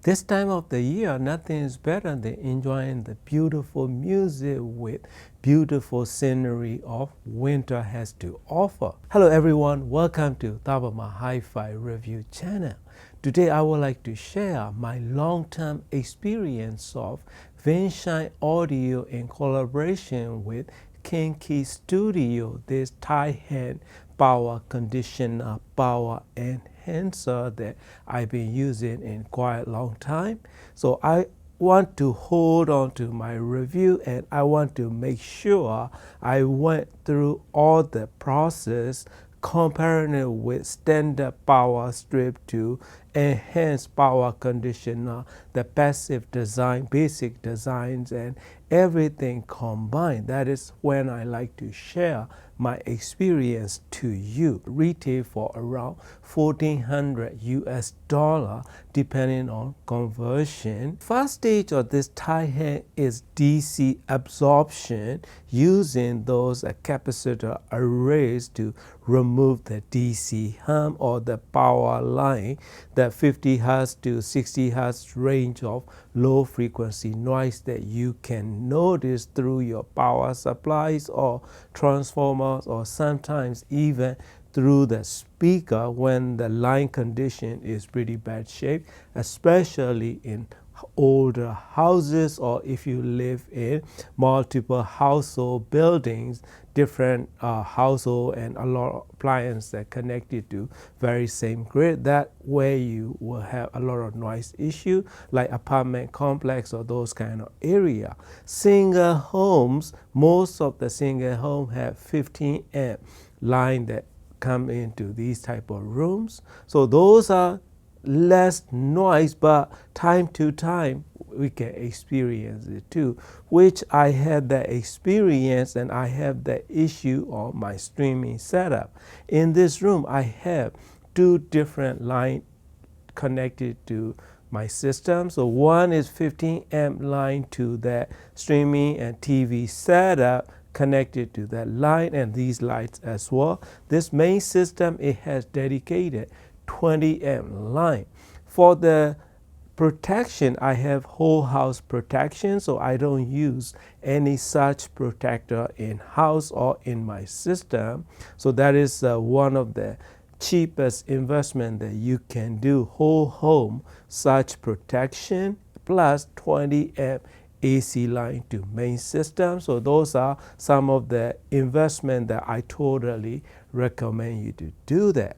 This time of the year, nothing is better than enjoying the beautiful music with beautiful scenery of winter has to offer. Hello everyone, welcome to Tabama Hi-Fi Review channel. Today I would like to share my long-term experience of Vinshine audio in collaboration with Kinki Studio, this Taihang power conditioner, power enhancer that I've been using in quite a long time. So I want to hold on to my review and I want to make sure I went through all the process comparing it with standard power strip to enhanced power conditioner, the passive design, basic designs, and everything combined. That is when I like to share my experience to you. Retail for around $1,400 depending on conversion. First stage of this Taihang is DC absorption using those capacitor arrays to remove the DC hum or the power line, the 50 Hz to 60 Hz range of low frequency noise that you can notice through your power supplies or transformers or sometimes even through the speaker when the line condition is pretty bad shape, especially in older houses or if you live in multiple household buildings, different household and a lot of appliances that connected to very same grid. That way you will have a lot of noise issue like apartment complex or those kind of area. Single homes, most of the single home have 15 amp line that come into these type of rooms. So those are less noise, but time to time we can experience it too, which I had that experience and I have that issue on my streaming setup. In this room I have two different lines connected to my system. So one is 15 amp line to that streaming and TV setup connected to that line and these lights as well. This main system, it has dedicated 20 amp line. For the protection, I have whole house protection, so I don't use any such protector in house or in my system. So that is one of the cheapest investment that you can do, whole home such protection plus 20 amp AC line to main system. So those are some of the investment that I totally recommend you to do that.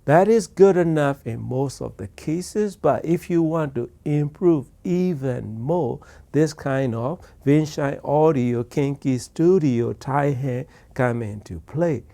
That is good enough in most of the cases, but if you want to improve even more, this kind of Vinshine audio, Kinki Studio, Taihang come into play.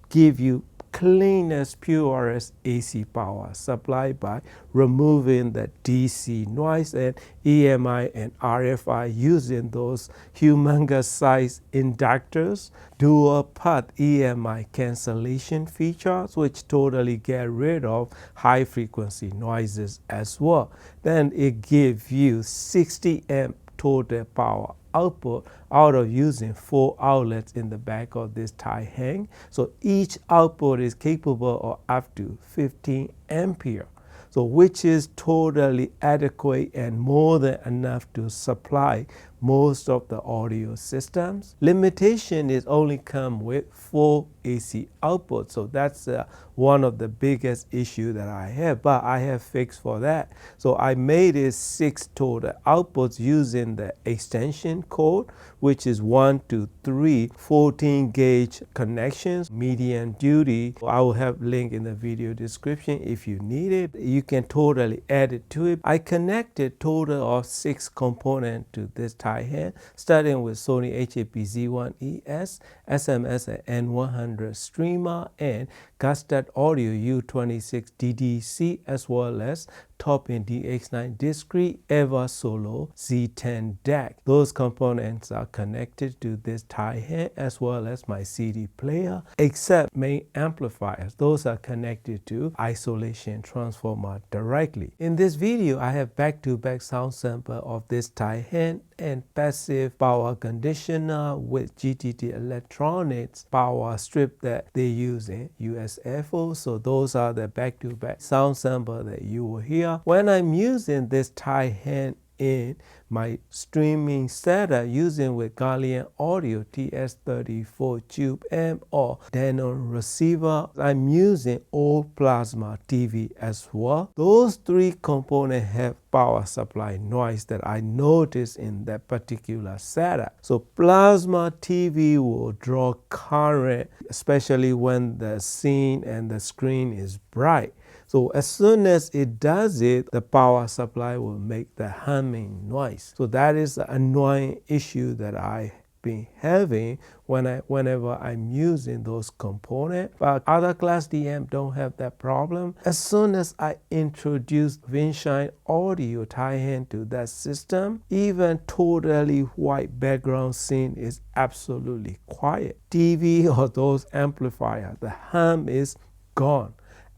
Give you cleanest, purest AC power supplied by removing the DC noise and EMI and RFI using those humongous size inductors, dual path EMI cancellation features which totally get rid of high frequency noises as well. Then it gives you 60 amp total power output out of using 4 outlets in the back of this Taihang. So each output is capable of up to 15 ampere. So which is totally adequate and more than enough to supply most of the audio systems. Limitation is only come with 4 AC outputs. So that's one of the biggest issue that I have, but I have fixed for that. So I made it 6 total outputs using the extension code, which is 1 to 3 14 gauge connections, medium duty. I will have link in the video description if you need it. You can totally add it to it. I connected total of 6 components to this Taihang, starting with Sony HAP-Z1ES, SMS and N100 streamer, and Custard Audio U26 DDC, as well as Top-in DX9 discrete Eva Solo Z10 DAC. Those components are connected to this Taihang as well as my CD player, except main amplifiers. Those are connected to isolation transformer directly. In this video, I have back-to-back sound sample of this Taihang and passive power conditioner with GTT Electronics power strip that they use in USFO. So those are the back-to-back sound sample that you will hear. here, when I'm using this Taihang in my streaming setup using with Gallium Audio TS34 Tube M or Denon receiver, I'm using old plasma TV as well. Those three components have power supply noise that I notice in that particular setup. So plasma TV will draw current, especially when the scene and the screen is bright. So as soon as it does it, the power supply will make the humming noise. So that is the annoying issue that I've been having whenever I'm using those components. But other class D amp don't have that problem. As soon as I introduce Vinshine audio Taihang to that system, even totally white background scene is absolutely quiet. TV or those amplifiers, the hum is gone.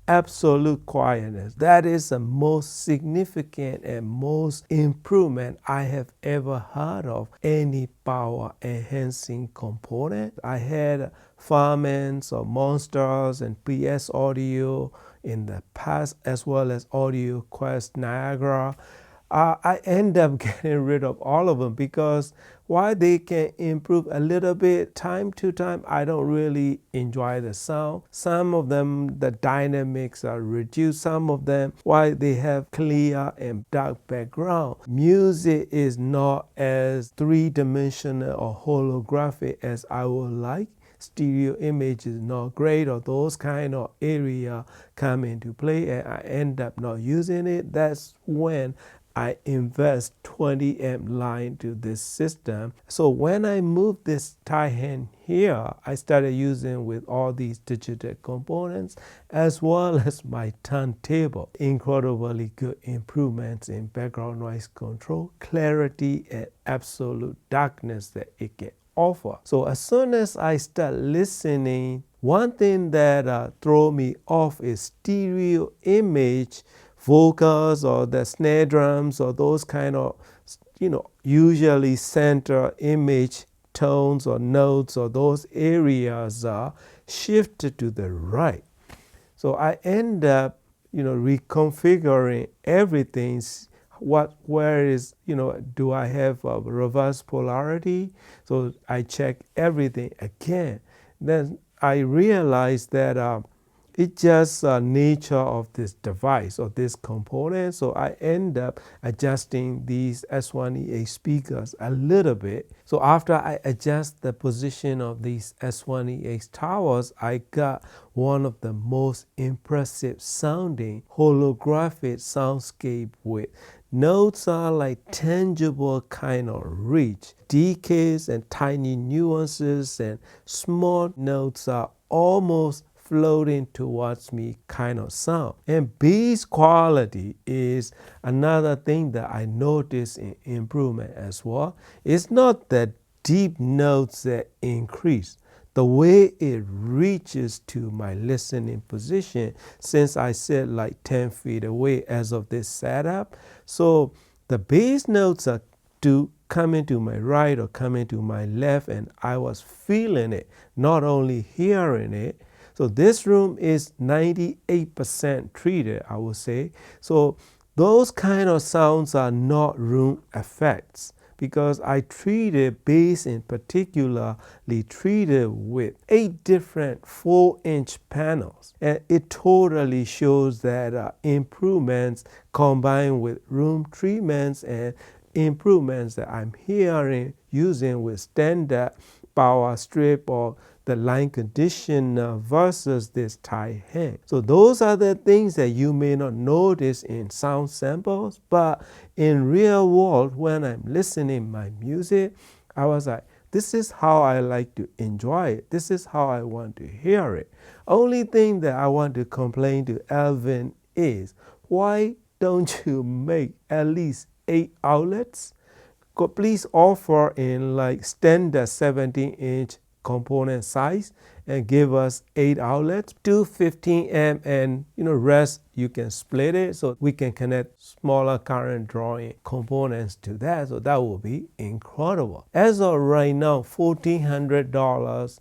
Absolute quietness. That is the most significant and most improvement I have ever heard of any power enhancing component. I had Farmans or Monsters and PS Audio in the past, as well as Audio Quest Niagara. I end up getting rid of all of them because while they can improve a little bit time to time, I don't really enjoy the sound. Some of them, the dynamics are reduced. Some of them, while they have clear and dark background, music is not as three-dimensional or holographic as I would like. Stereo image is not great, or those kind of area come into play and I end up not using it. That's when I invest 20 amp line to this system. So when I moved this Taihang here, I started using with all these digital components as well as my turntable. Incredibly good improvements in background noise control, clarity, and absolute darkness that it can offer. So as soon as I start listening, one thing that throw me off is stereo image vocals or the snare drums or those kind of, usually center image tones or notes or those areas are shifted to the right. So I end up, reconfiguring everything. Where is, do I have a reverse polarity? So I check everything again. Then I realized that it's just nature of this device or this component. So I end up adjusting these S1EA speakers a little bit. So after I adjust the position of these S1EA towers, I got one of the most impressive sounding holographic soundscape with notes are like tangible kind of reach. Decays and tiny nuances and small notes are almost floating towards me kind of sound. And bass quality is another thing that I notice in improvement as well. It's not the deep notes that increase. The way it reaches to my listening position, since I sit like 10 feet away as of this setup. So the bass notes are coming to my right or coming to my left, and I was feeling it, not only hearing it. So this room is 98% treated, I would say. So those kind of sounds are not room effects because I treated bass in particularly treated with 8 different 4-inch panels. And it totally shows that improvements combined with room treatments and improvements that I'm hearing using with standard power strip or the line conditioner versus this Taihang. So those are the things that you may not notice in sound samples, but in real world, when I'm listening my music, I was like, this is how I like to enjoy it. This is how I want to hear it. Only thing that I want to complain to Alvin is, why don't you make at least 8 outlets? Please offer in like standard 17-inch component size and give us 8 outlets, 2 15 amp, and rest you can split it so we can connect smaller current drawing components to that. So that will be incredible. As of right now, $1,400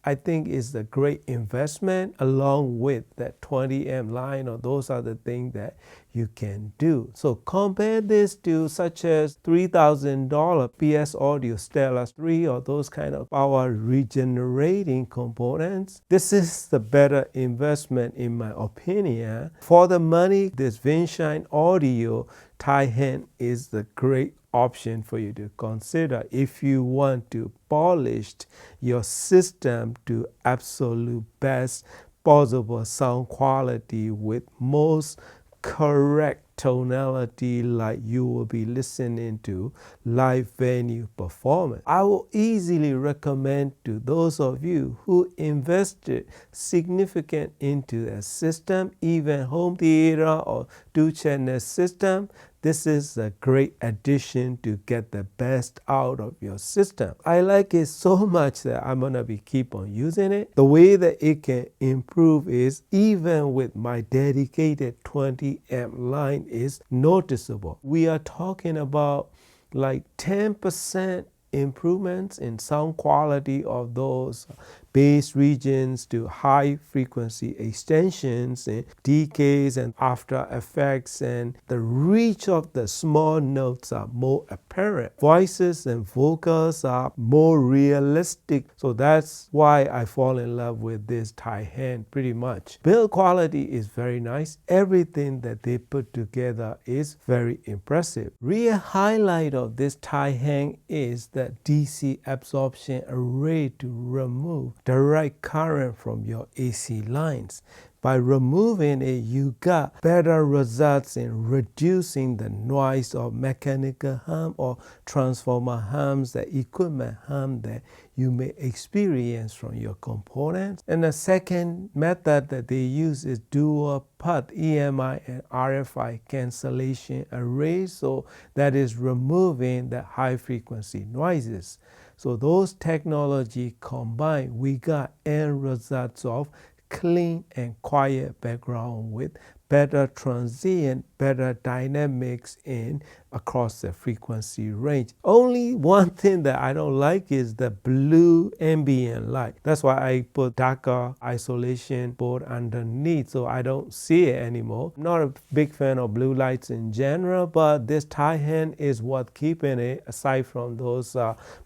I think is a great investment along with that 20 amp line, or those are the things that you can do. So compare this to such as $3,000 PS Audio Stellar 3 or those kind of power regenerating components. This is the better investment in my opinion. For the money, this Vinshine Audio Taihang is the great option for you to consider if you want to polish your system to absolute best possible sound quality with most correct tonality like you will be listening to live venue performance. I will easily recommend to those of you who invested significant into a system, even home theater or two-channel system. This is a great addition to get the best out of your system. I like it so much that I'm gonna be keep on using it. The way that it can improve is even with my dedicated 20 amp line is noticeable. We are talking about like 10% improvements in sound quality of those bass regions to high frequency extensions and decays and after effects, and the reach of the small notes are more apparent. Voices and vocals are more realistic. So that's why I fall in love with this Taihang pretty much. Build quality is very nice. Everything that they put together is very impressive. Real highlight of this Taihang is the DC absorption array to remove direct current from your AC lines. By removing it, you got better results in reducing the noise of mechanical hum or transformer hums, the equipment hum that you may experience from your components. And the second method that they use is dual path EMI and RFI cancellation arrays. So that is removing the high frequency noises. So those technology combined, we got end results of clean and quiet background with better transient, better dynamics in across the frequency range. Only one thing that I don't like is the blue ambient light. That's why I put darker isolation board underneath so I don't see it anymore. I'm not a big fan of blue lights in general, but this Taihang is what keeping it aside from those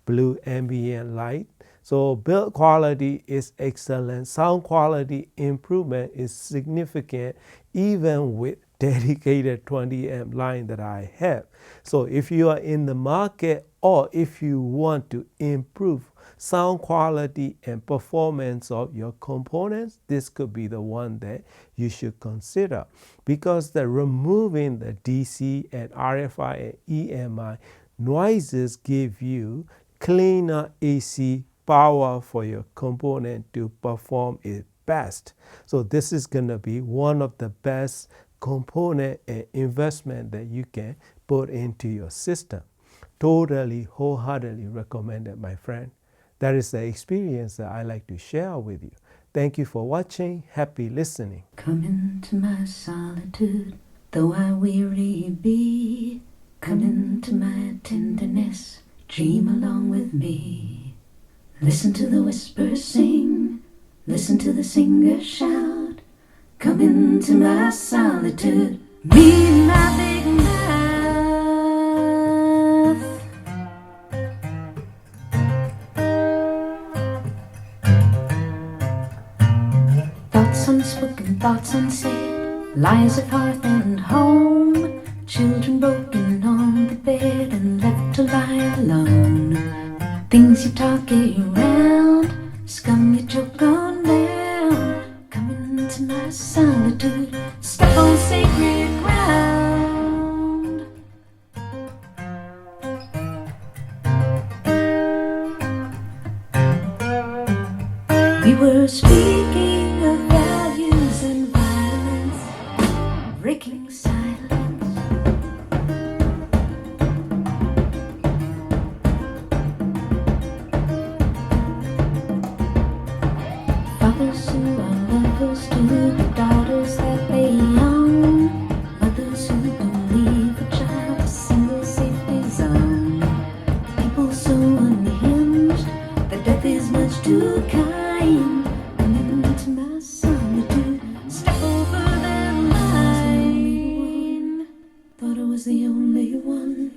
blue ambient light. So build quality is excellent. Sound quality improvement is significant even with dedicated 20 amp line that I have. So if you are in the market or if you want to improve sound quality and performance of your components, this could be the one that you should consider, because the removing the DC and RFI and EMI noises give you cleaner AC power for your component to perform its best. So this is going to be one of the best component and investment that you can put into your system. Totally, wholeheartedly recommended, my friend. That is the experience that I like to share with you. Thank you for watching. Happy listening. Come into my solitude, though I weary be. Come into my tenderness, dream along with me. Listen to the whispers sing, listen to the singer shout. Come into my solitude, meet my big mouth. Thoughts unspoken, thoughts unsaid, lies of hearth and home. Children broken on the bed and left to lie alone. Things you talk around, scum you choke on down. Come into my solitude, step on sacred ground. We were speaking of values and violence, breaking silence. one.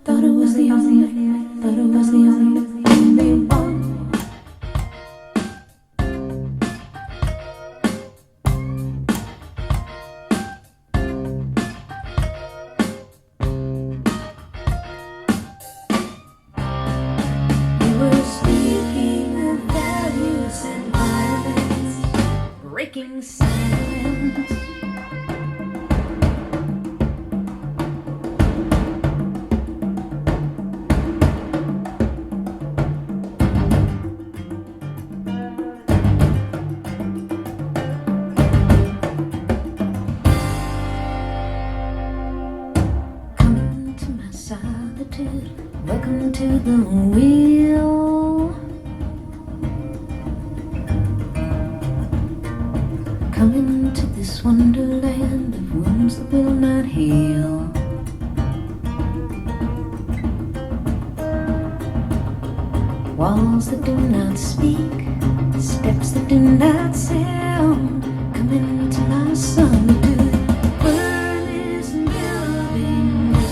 Thought it was the only one. Thought it was the only one. We were speaking of values and violence, breaking silence. Come to my solitude, welcome to the wheel. Come into this wonderland of wounds that will not heal. Walls that do not speak, steps that do not sound. Come into my solitude, world is building down.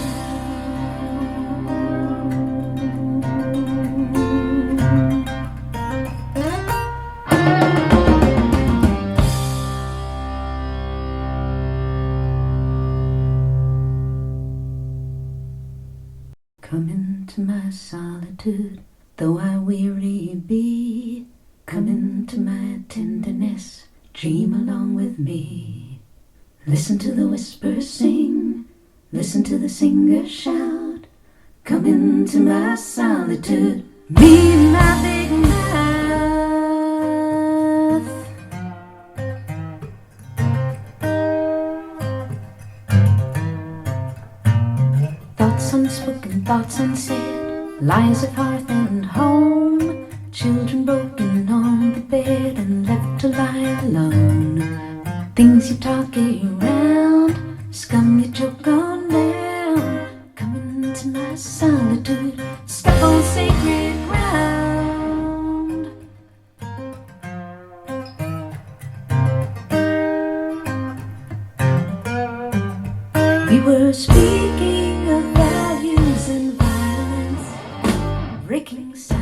Come into my solitude, though I weary be. Come into my tenderness, dream along with me. Listen to the whisper sing, listen to the singer shout. Come into my solitude, me and my big mouth. Thoughts unspoken, thoughts unsaid, lies of hearth and home. Children broken on the bed and left to lie alone. Things you talk around, scum you choke on down. Come into my solitude, step on sacred ground. We were speaking of values and violence, breaking silence.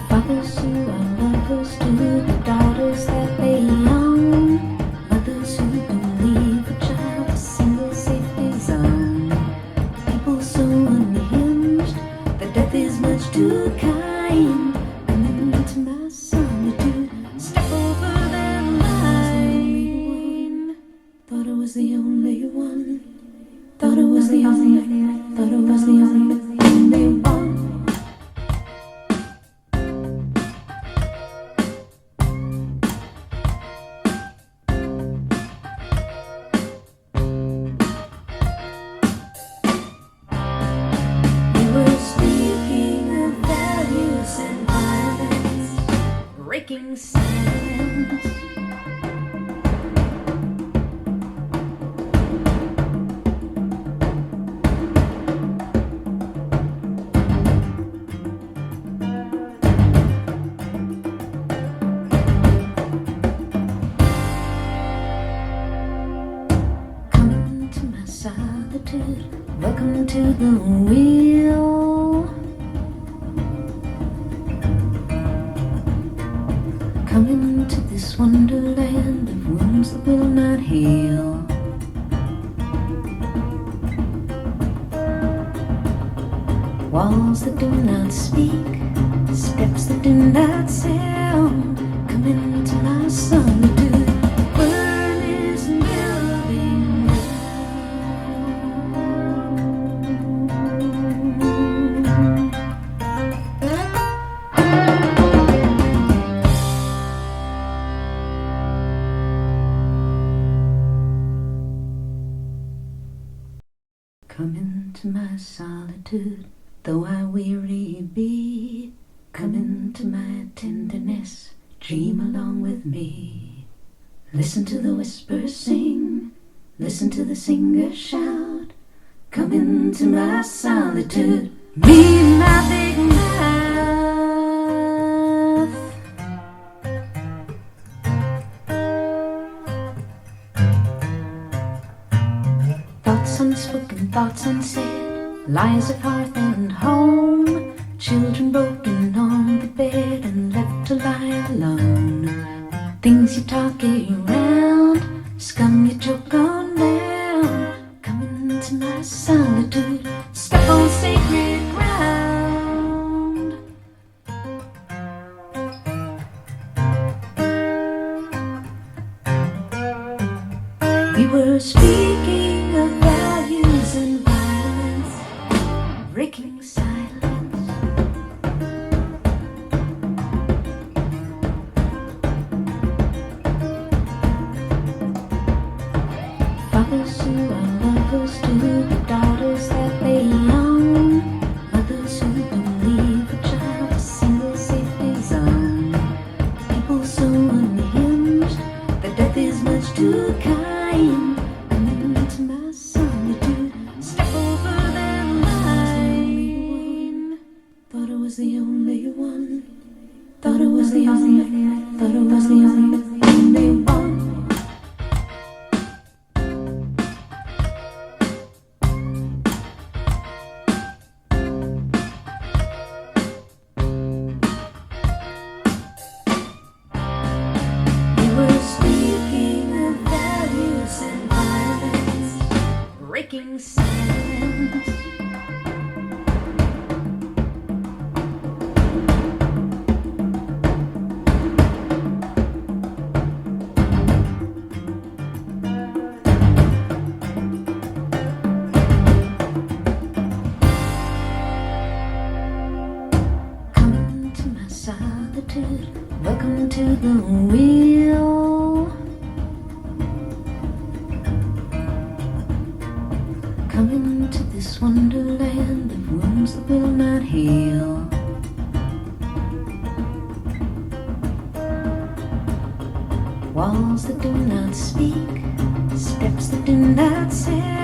Fathers who are lovers to the daughters that they own. Mothers who believe a child a single safety zone. People so unhinged that death is much too kind. Come into my solitude, step over that line. Thought it was the only one. Thought it was the only one. Thought it was the only one. We were speaking of values and violence, breaking silence. Come into my solitude, welcome to the wheel. Come into this wonderland of wounds that will not heal. Walls that do not speak, steps that do not sound. Come into my solitude, world is building down. Come into my solitude, though I weary be. Come into my tenderness, dream along with me. Listen to the whisper sing, listen to the singer shout. Come into my solitude, me and my big mouth. unspoken, thoughts unsaid, lies of hearth and home, children broken on the bed and left to lie alone. Things you talk around, scum you choke on down. Coming to my solitude, step on sacred ground. We were speaking of values and violence, breaking silence. Fathers who are lovers to the daughters that they own, mothers who don't leave a child a single safety zone. People so unhinged that death is much too kind. Coming to my solitude, step over that line. Thought it was the only one. Thought it was the only. Thought it was the only one. We were speaking of values and violence, breaking silence. Come to my solitude, welcome to the wheel. Coming to this wonderland of wounds that will not heal. Walls that do not speak, steps that do not say.